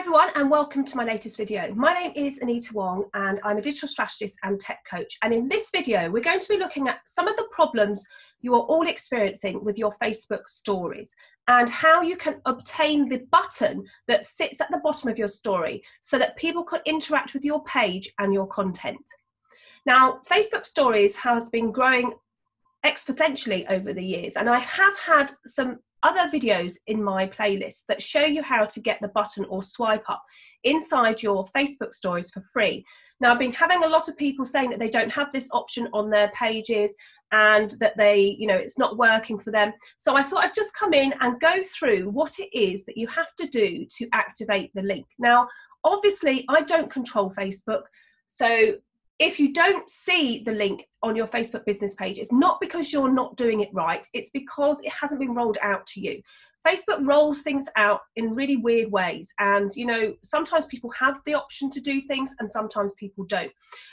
everyone, and welcome to my latest video. My name is Anita Wong and I'm a digital strategist and tech coach. And in this video, we're going to be looking at some of the problems you are all experiencing with your Facebook stories and how you can obtain the button that sits at the bottom of your story so that people can interact with your page and your content. Now, Facebook stories has been growing exponentially over the years, and I have had some other videos in my playlist that show you how to get the button or swipe up inside your Facebook stories for free. Now, I've been having a lot of people saying that they don't have this option on their pages and that it's not working for them. So I thought I'd just come in and go through what it is that you have to do to activate the link. Now, obviously, I don't control Facebook, so if you don't see the link on your Facebook business page, it's not because you're not doing it right, it's because it hasn't been rolled out to you. Facebook rolls things out in really weird ways, and sometimes people have the option to do things and sometimes people don't.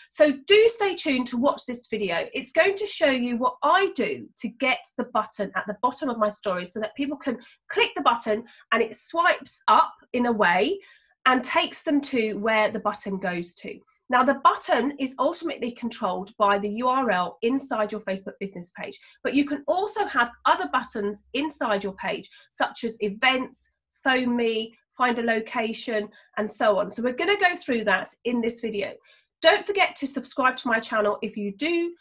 So do stay tuned to watch this video. It's going to show you what I do to get the button at the bottom of my stories so that people can click the button and it swipes up in a way and takes them to where the button goes to. Now, the button is ultimately controlled by the URL inside your Facebook business page, but you can also have other buttons inside your page, such as events, phone me, find a location, and so on. So we're going to go through that in this video. Don't forget to subscribe to my channel. If you do,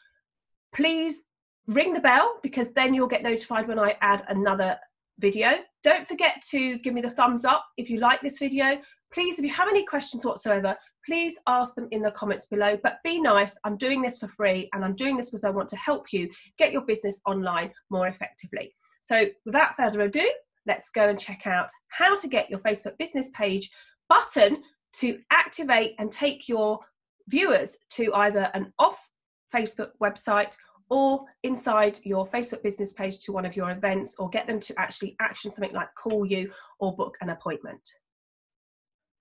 please ring the bell because then you'll get notified when I add another video. Don't forget to give me the thumbs up if you like this video. Please, if you have any questions whatsoever, please ask them in the comments below, but be nice. I'm doing this for free and I'm doing this because I want to help you get your business online more effectively. So without further ado, let's go and check out how to get your Facebook business page button to activate and take your viewers to either an off Facebook website or inside your Facebook business page to one of your events, or get them to actually action something like call you or book an appointment.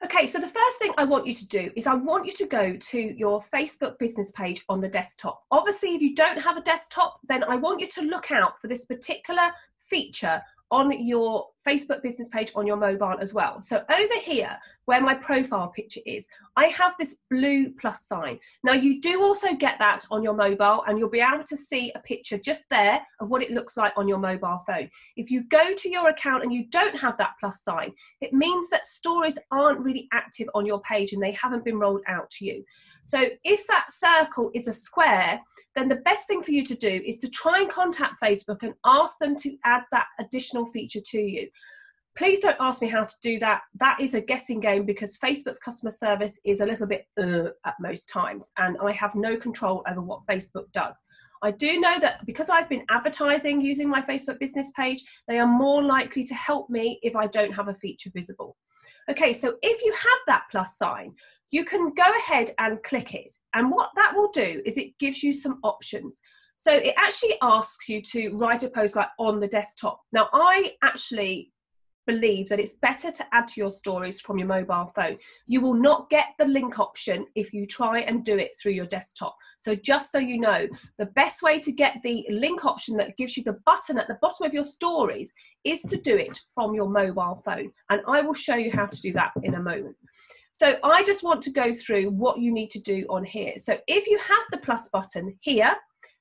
Okay, so the first thing I want you to do is I want you to go to your Facebook business page on the desktop. Obviously, if you don't have a desktop, then I want you to look out for this particular feature on your Facebook business page on your mobile as well. So over here, where my profile picture is, I have this blue plus sign. Now you do also get that on your mobile, and you'll be able to see a picture just there of what it looks like on your mobile phone. If you go to your account and you don't have that plus sign, it means that stories aren't really active on your page and they haven't been rolled out to you. So if that circle is a square, then the best thing for you to do is to try and contact Facebook and ask them to add that additional feature to you. Please don't ask me how to do that. That is a guessing game because Facebook's customer service is a little bit at most times, and I have no control over what Facebook does. I do know that because I've been advertising using my Facebook business page, they are more likely to help me if I don't have a feature visible. Okay, so if you have that plus sign, you can go ahead and click it. And what that will do is it gives you some options. So it actually asks you to write a post like on the desktop. Now, I actually believe that it's better to add to your stories from your mobile phone. You will not get the link option if you try and do it through your desktop. So just so you know, the best way to get the link option that gives you the button at the bottom of your stories is to do it from your mobile phone. And I will show you how to do that in a moment. So I just want to go through what you need to do on here. So if you have the plus button here,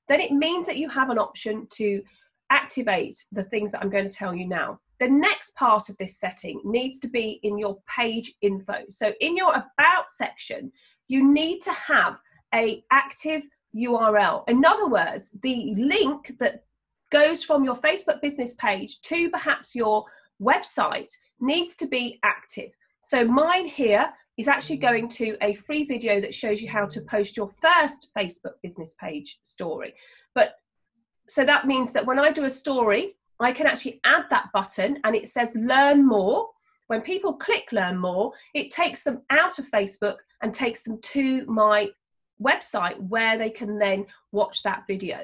then it means that you have an option to activate the things that I'm going to tell you now. The next part of this setting needs to be in your page info. So in your about section, you need to have an active URL. In other words, the link that goes from your Facebook business page to perhaps your website needs to be active. So mine here is actually going to a free video that shows you how to post your first Facebook business page story. So that means that when I do a story, I can actually add that button and it says learn more. When people click learn more, it takes them out of Facebook and takes them to my website where they can then watch that video.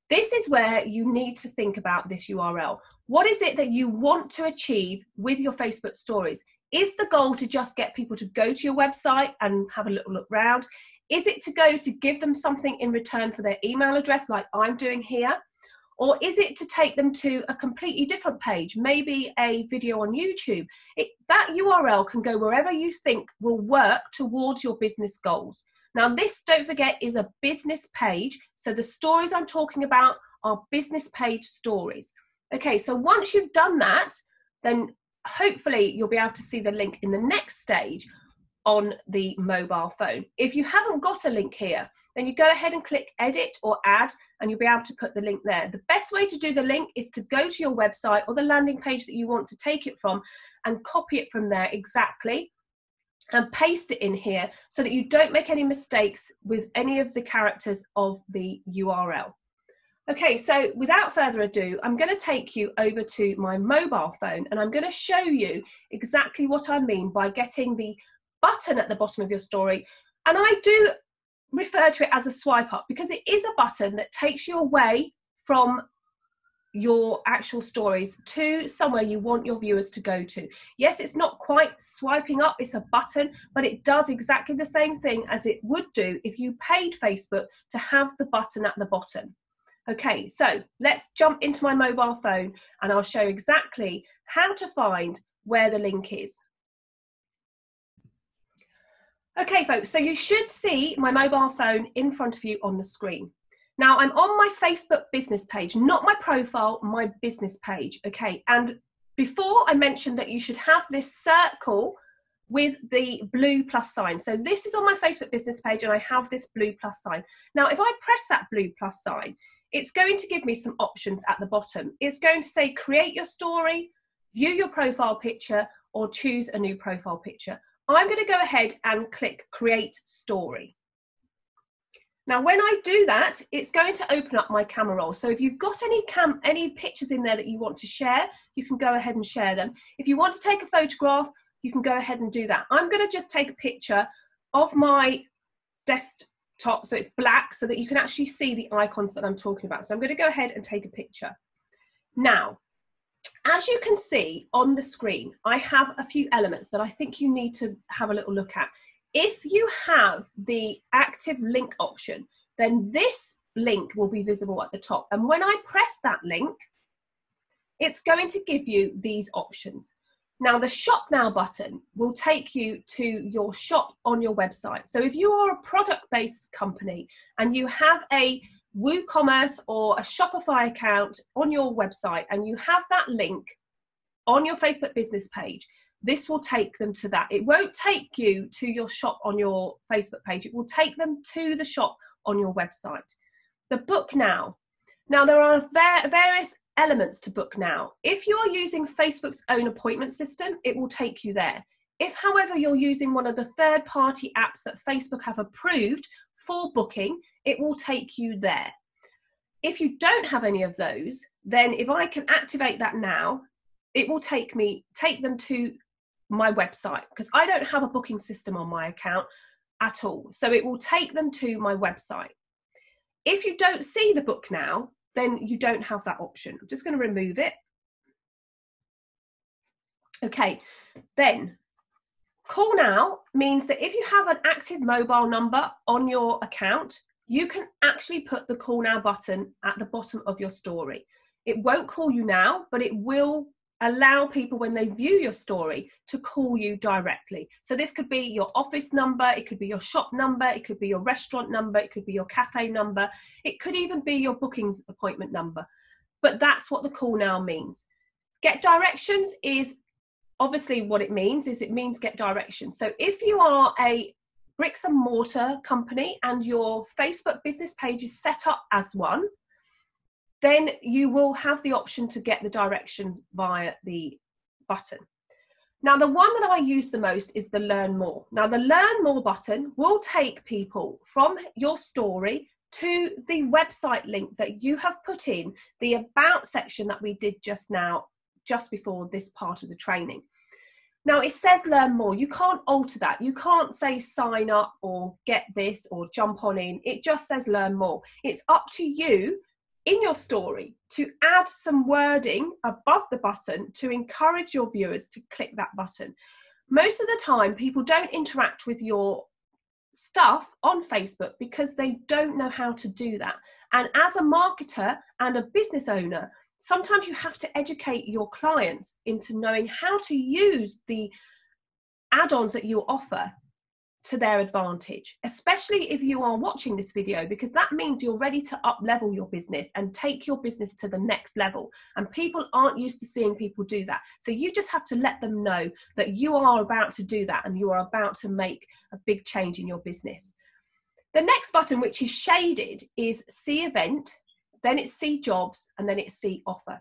This is where you need to think about this URL. What is it that you want to achieve with your Facebook stories? Is the goal to just get people to go to your website and have a little look around? Is it to go to give them something in return for their email address like I'm doing here? Or is it to take them to a completely different page, maybe a video on YouTube? That URL can go wherever you think will work towards your business goals. Now this, don't forget, is a business page. So the stories I'm talking about are business page stories. Okay, so once you've done that, then hopefully you'll be able to see the link in the next stage on the mobile phone. If you haven't got a link here, then you go ahead and click edit or add, and you'll be able to put the link there. The best way to do the link is to go to your website or the landing page that you want to take it from and copy it from there exactly and paste it in here so that you don't make any mistakes with any of the characters of the URL. Okay, so without further ado, I'm going to take you over to my mobile phone and I'm going to show you exactly what I mean by getting the button at the bottom of your story. And I do refer to it as a swipe up because it is a button that takes you away from your actual stories to somewhere you want your viewers to go to. Yes, it's not quite swiping up, it's a button, but it does exactly the same thing as it would do if you paid Facebook to have the button at the bottom. Okay, so let's jump into my mobile phone and I'll show you exactly how to find where the link is. Okay, folks, so you should see my mobile phone in front of you on the screen. Now, I'm on my Facebook business page, not my profile, my business page, okay? And before I mentioned that you should have this circle with the blue plus sign. So this is on my Facebook business page and I have this blue plus sign. Now, if I press that blue plus sign, it's going to give me some options at the bottom. It's going to say create your story, view your profile picture, or choose a new profile picture. I'm going to go ahead and click create story. Now, when I do that, it's going to open up my camera roll. So if you've got any pictures in there that you want to share, you can go ahead and share them. If you want to take a photograph, you can go ahead and do that. I'm going to just take a picture of my desktop so it's black so that you can actually see the icons that I'm talking about. So I'm going to go ahead and take a picture. Now, as you can see on the screen, I have a few elements that I think you need to have a little look at. If you have the active link option, then this link will be visible at the top. And when I press that link, it's going to give you these options. Now, the Shop Now button will take you to your shop on your website. So if you are a product-based company and you have a WooCommerce or a Shopify account on your website and you have that link on your Facebook business page, this will take them to that. It won't take you to your shop on your Facebook page. It will take them to the shop on your website. The Book Now. Now, there are various elements to Book Now. If you're using Facebook's own appointment system, it will take you there. If, however, you're using one of the third-party apps that Facebook have approved for booking, it will take you there. If you don't have any of those, then if I can activate that now, it will take them to my website because I don't have a booking system on my account at all. So it will take them to my website. If you don't see the Book Now, then you don't have that option. I'm just going to remove it. Okay, then Call Now means that if you have an active mobile number on your account, you can actually put the Call Now button at the bottom of your story. It won't call you now, but it will allow people when they view your story to call you directly. So this could be your office number, it could be your shop number, it could be your restaurant number, it could be your cafe number, it could even be your bookings appointment number. But that's what the Call Now means. Get directions is obviously what it means get directions. So if you are a bricks and mortar company and your Facebook business page is set up as one, then you will have the option to get the directions via the button. Now, the one that I use the most is the Learn More. Now, the Learn More button will take people from your story to the website link that you have put in the About section that we did just now, just before this part of the training. Now, it says Learn More. You can't alter that. You can't say sign up or get this or jump on in. It just says Learn More. It's up to you in your story to add some wording above the button to encourage your viewers to click that button. Most of the time, people don't interact with your stuff on Facebook because they don't know how to do that. And as a marketer and a business owner, sometimes you have to educate your clients into knowing how to use the add-ons that you offer to their advantage, especially if you are watching this video, because that means you're ready to up level your business and take your business to the next level. And people aren't used to seeing people do that. So you just have to let them know that you are about to do that and you are about to make a big change in your business. The next button, which is shaded, is see event, then it's see jobs, and then it's see offer.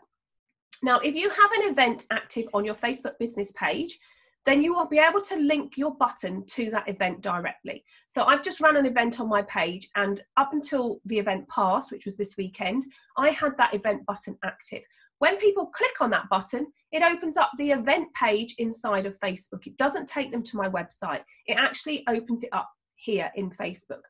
Now, if you have an event active on your Facebook business page, then you will be able to link your button to that event directly. So I've just run an event on my page, and up until the event passed, which was this weekend, I had that event button active. When people click on that button, it opens up the event page inside of Facebook. It doesn't take them to my website. It actually opens it up here in Facebook.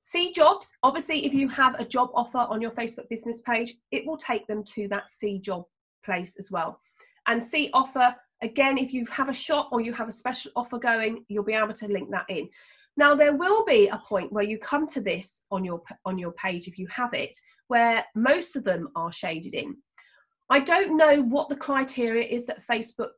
See jobs, obviously, if you have a job offer on your Facebook business page, it will take them to that see job place as well. And see offer, again, if you have a shop or you have a special offer going, you'll be able to link that in. Now, there will be a point where you come to this on your page, if you have it, where most of them are shaded in. I don't know what the criteria is that Facebook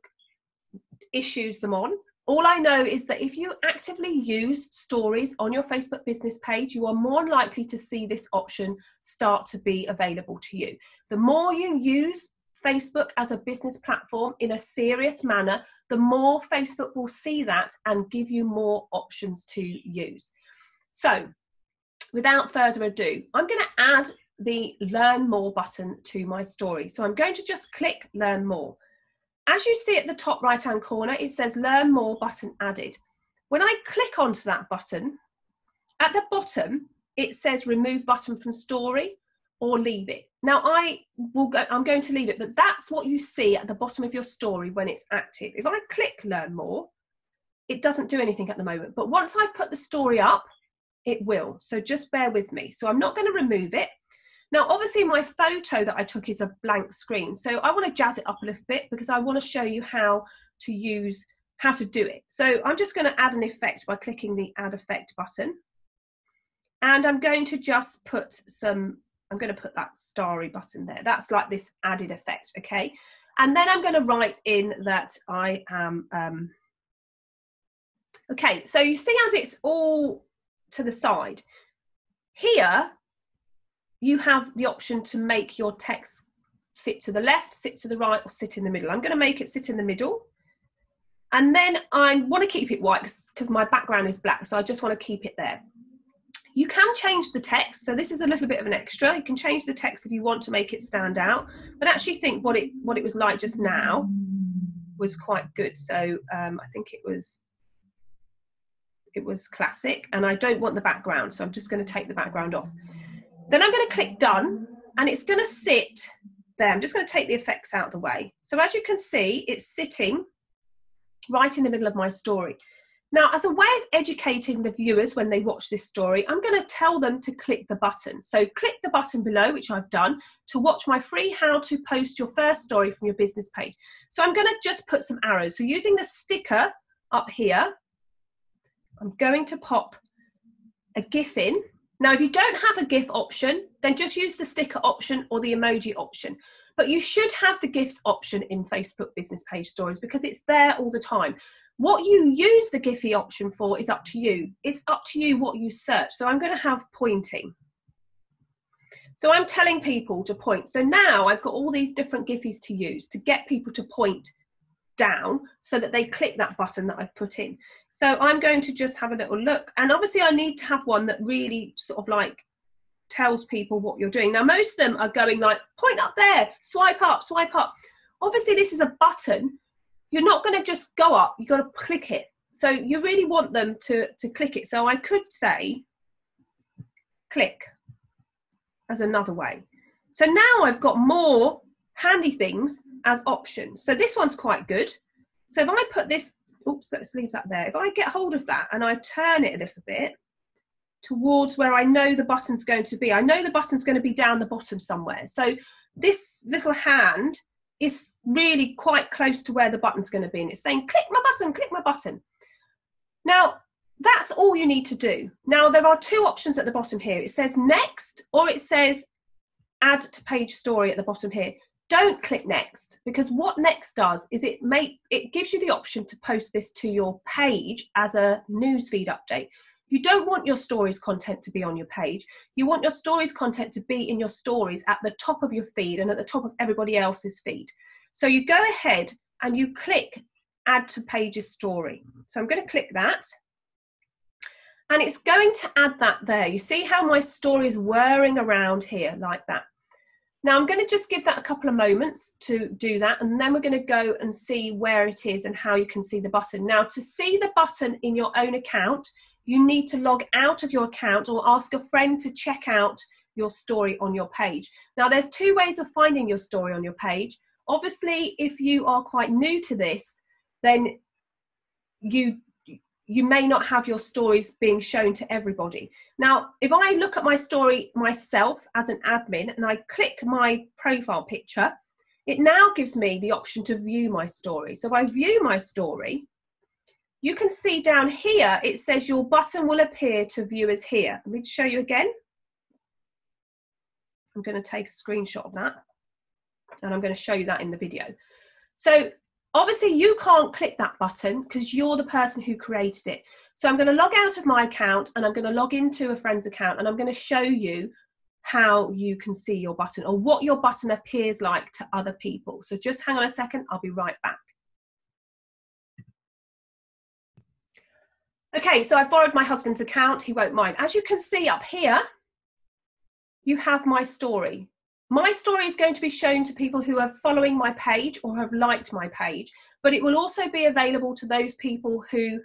issues them on. All I know is that if you actively use stories on your Facebook business page, you are more likely to see this option start to be available to you. The more you use Facebook as a business platform in a serious manner, the more Facebook will see that and give you more options to use. So without further ado, I'm going to add the Learn More button to my story. So I'm going to just click Learn More. As you see at the top right hand corner, it says Learn More button added. When I click onto that button, at the bottom, it says Remove button from story or leave it. Now I'm going to leave it, but that's what you see at the bottom of your story when it's active. If I click Learn More, it doesn't do anything at the moment, but once I've put the story up, it will. So just bear with me. So I'm not going to remove it. Now, obviously my photo that I took is a blank screen. So I want to jazz it up a little bit because I want to show you how to do it. So I'm just going to add an effect by clicking the Add Effect button. And I'm going to just put I'm going to put that starry button there. That's like this added effect, okay? And then I'm going to write in that I am, okay, so you see as it's all to the side. Here, you have the option to make your text sit to the left, sit to the right, or sit in the middle. I'm going to make it sit in the middle. And then I want to keep it white because my background is black, so I just want to keep it there. You can change the text, so this is a little bit of an extra. You can change the text if you want to make it stand out, but actually think what it was like just now was quite good. So I think it was classic, and I don't want the background, so I'm just going to take the background off. Then I'm going to click Done, and it's going to sit there. I'm just going to take the effects out of the way. So as you can see, it's sitting right in the middle of my story. Now, as a way of educating the viewers when they watch this story, I'm going to tell them to click the button. So click the button below, which I've done, to watch my free How to Post Your First Story from Your Business page. So I'm going to just put some arrows. So using the sticker up here, I'm going to pop a GIF in. Now, if you don't have a GIF option, then just use the sticker option or the emoji option. But you should have the GIFs option in Facebook business page stories because it's there all the time. What you use the Giphy option for is up to you. It's up to you what you search. So I'm going to have pointing. So I'm telling people to point. So now I've got all these different Giphies to use to get people to point down so that they click that button that I've put in. So I'm going to just have a little look. And obviously I need to have one that really sort of like tells people what you're doing. Now, most of them are going like, point up there, swipe up, swipe up. Obviously this is a button. You're not going to just go up, you've got to click it. So you really want them to click it. So I could say click as another way. So now I've got more handy things as options. So this one's quite good. So if I put this, oops, let's leave that there. If I get hold of that and I turn it a little bit towards where I know the button's going to be, I know the button's going to be down the bottom somewhere. So this little hand is really quite close to where the button's going to be, and it's saying click my button, click my button. Now that's all you need to do. Now, there are two options at the bottom here. It says next, or it says add to page story at the bottom here. Don't click next, because what next does is it gives you the option to post this to your page as a newsfeed update. You don't want your stories content to be on your page. You want your stories content to be in your stories at the top of your feed and at the top of everybody else's feed. So you go ahead and you click add to pages story. So I'm going to click that. And it's going to add that there. You see how my story is whirring around here like that. Now I'm going to just give that a couple of moments to do that, and then we're going to go and see where it is and how you can see the button. Now, to see the button in your own account, you need to log out of your account or ask a friend to check out your story on your page. Now, there's two ways of finding your story on your page. Obviously, if you are quite new to this, then you may not have your stories being shown to everybody. Now, if I look at my story myself as an admin and I click my profile picture, it now gives me the option to view my story. So if I view my story, you can see down here, it says your button will appear to viewers here. Let me show you again. I'm going to take a screenshot of that, and I'm going to show you that in the video. So obviously you can't click that button because you're the person who created it. So I'm going to log out of my account and I'm going to log into a friend's account, and I'm going to show you how you can see your button or what your button appears like to other people. So just hang on a second, I'll be right back. Okay, so I borrowed my husband's account, he won't mind. As you can see up here, you have my story. My story is going to be shown to people who are following my page or have liked my page, but it will also be available to those people who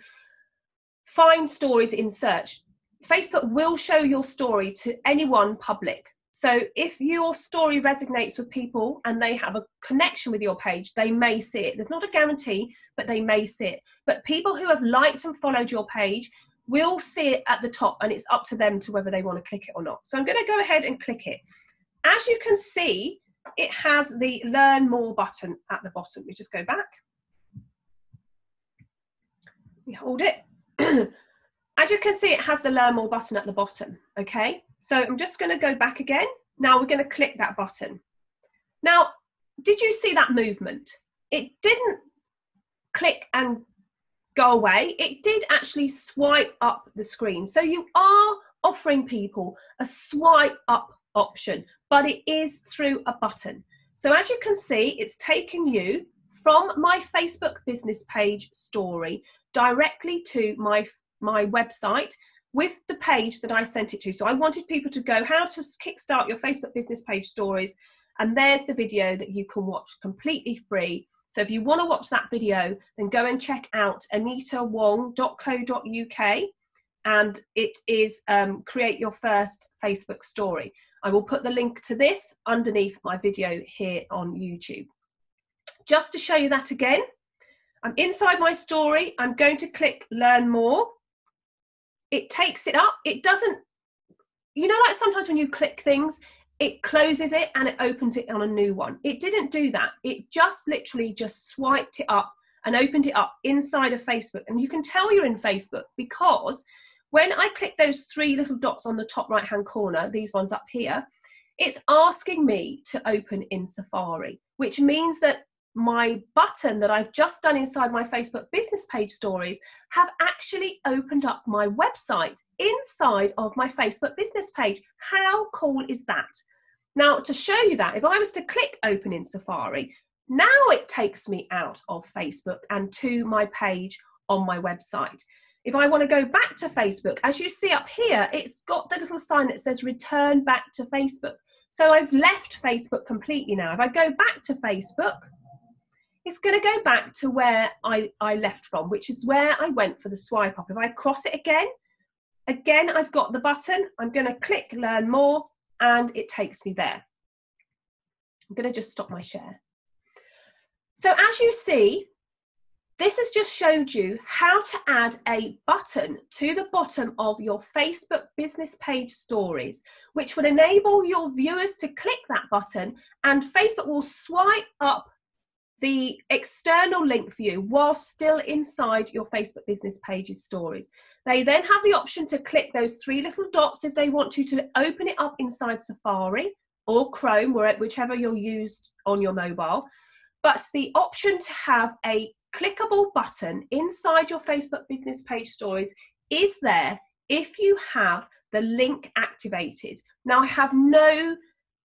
find stories in search. Facebook will show your story to anyone public. So if your story resonates with people and they have a connection with your page, they may see it. There's not a guarantee, but they may see it. But people who have liked and followed your page will see it at the top, and it's up to them to whether they want to click it or not. So I'm going to go ahead and click it. As you can see, it has the Learn More button at the bottom. We just go back. We hold it. As you can see, it has the Learn More button at the bottom, okay? So I'm just going to go back again. Now we're going to click that button. Now, did you see that movement? It didn't click and go away. It did actually swipe up the screen. So you are offering people a swipe up option, but it is through a button. So as you can see, it's taking you from my Facebook business page story directly to my website with the page that I sent it to. So I wanted people to go, how to kickstart your Facebook business page stories, and there's the video that you can watch completely free. So if you want to watch that video, then go and check out anitawong.co.uk, and it is create your first Facebook story. I will put the link to this underneath my video here on YouTube. Just to show you that again, I'm inside my story. I'm going to click Learn More. It takes it up. It doesn't, you know, like sometimes when you click things, it closes it and it opens it on a new one. It didn't do that. It just literally just swiped it up and opened it up inside of Facebook. And you can tell you're in Facebook because when I click those three little dots on the top right hand corner, these ones up here, it's asking me to open in Safari, which means that my button that I've just done inside my Facebook business page stories have actually opened up my website inside of my Facebook business page. How cool is that? Now, to show you that, if I was to click open in Safari, now it takes me out of Facebook and to my page on my website. If I want to go back to Facebook, as you see up here, it's got the little sign that says return back to Facebook. So I've left Facebook completely now. If I go back to Facebook, it's going to go back to where I left from, which is where I went for the swipe up. If I cross it again, I've got the button. I'm going to click Learn More, and it takes me there. I'm going to just stop my share. So as you see, this has just showed you how to add a button to the bottom of your Facebook business page stories, which will enable your viewers to click that button, and Facebook will swipe up the external link for you while still inside your Facebook business page's stories. They then have the option to click those three little dots if they want to open it up inside Safari or Chrome, whichever you're used on your mobile. But the option to have a clickable button inside your Facebook business page stories is there if you have the link activated. Now, I have no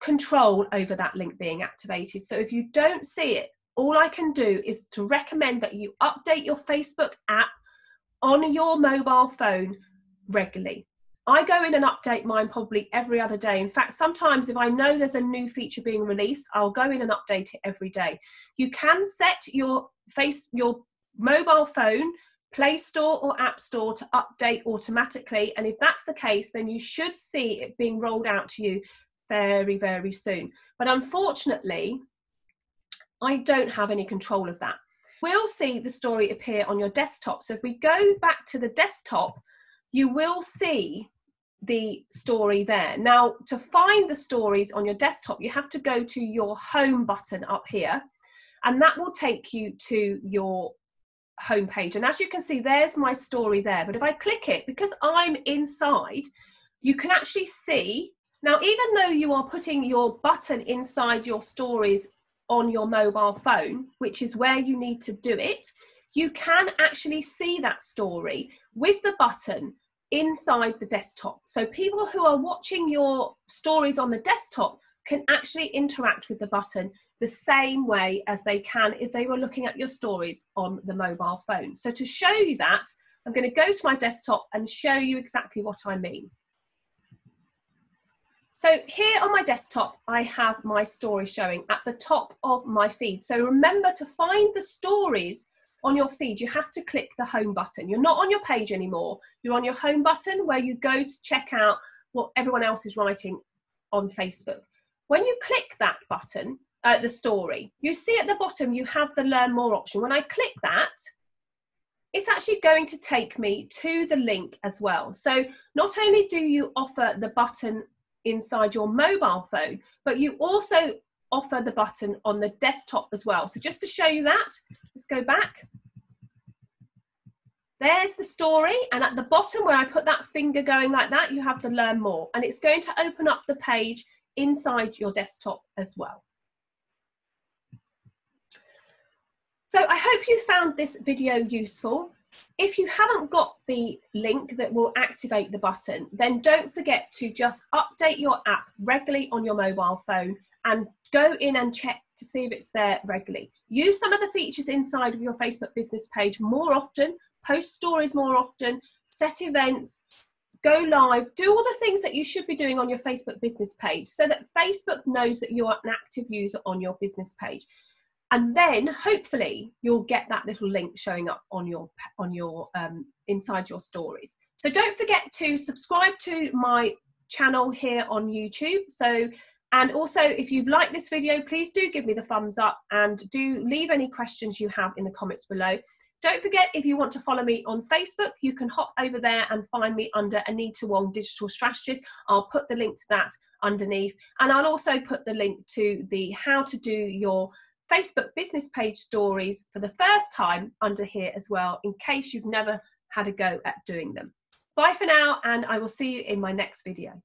control over that link being activated. So if you don't see it, all I can do is to recommend that you update your Facebook app on your mobile phone regularly. I go in and update mine probably every other day. In fact, sometimes if I know there's a new feature being released, I'll go in and update it every day. You can set your mobile phone Play Store or App Store to update automatically. And if that's the case, then you should see it being rolled out to you very, very soon. But unfortunately, I don't have any control of that. We'll see the story appear on your desktop. So if we go back to the desktop, you will see the story there. Now, to find the stories on your desktop, you have to go to your home button up here, and that will take you to your home page. And as you can see, there's my story there. But if I click it, because I'm inside, you can actually see. Now, even though you are putting your button inside your stories on your mobile phone, which is where you need to do it, you can actually see that story with the button inside the desktop. So people who are watching your stories on the desktop can actually interact with the button the same way as they can if they were looking at your stories on the mobile phone. So to show you that, I'm going to go to my desktop and show you exactly what I mean. So here on my desktop, I have my story showing at the top of my feed. So remember, to find the stories on your feed, you have to click the home button. You're not on your page anymore. You're on your home button where you go to check out what everyone else is writing on Facebook. When you click that button, the story, you see at the bottom you have the Learn More option. When I click that, it's actually going to take me to the link as well. So not only do you offer the button inside your mobile phone, but you also offer the button on the desktop as well. So just to show you that, let's go back. There's the story, and at the bottom where I put that finger going like that, you have the Learn More, and it's going to open up the page inside your desktop as well. So I hope you found this video useful. If you haven't got the link that will activate the button, then don't forget to just update your app regularly on your mobile phone and go in and check to see if it's there regularly. Use some of the features inside of your Facebook business page more often, post stories more often, set events, go live, do all the things that you should be doing on your Facebook business page so that Facebook knows that you are an active user on your business page. And then hopefully you'll get that little link showing up on your inside your stories. So don't forget to subscribe to my channel here on YouTube. And also, if you've liked this video, please do give me the thumbs up and do leave any questions you have in the comments below. Don't forget, if you want to follow me on Facebook, you can hop over there and find me under Anita Wong Digital Strategist. I'll put the link to that underneath. And I'll also put the link to the how to do your Facebook business page stories for the first time under here as well, in case you've never had a go at doing them. Bye for now, and I will see you in my next video.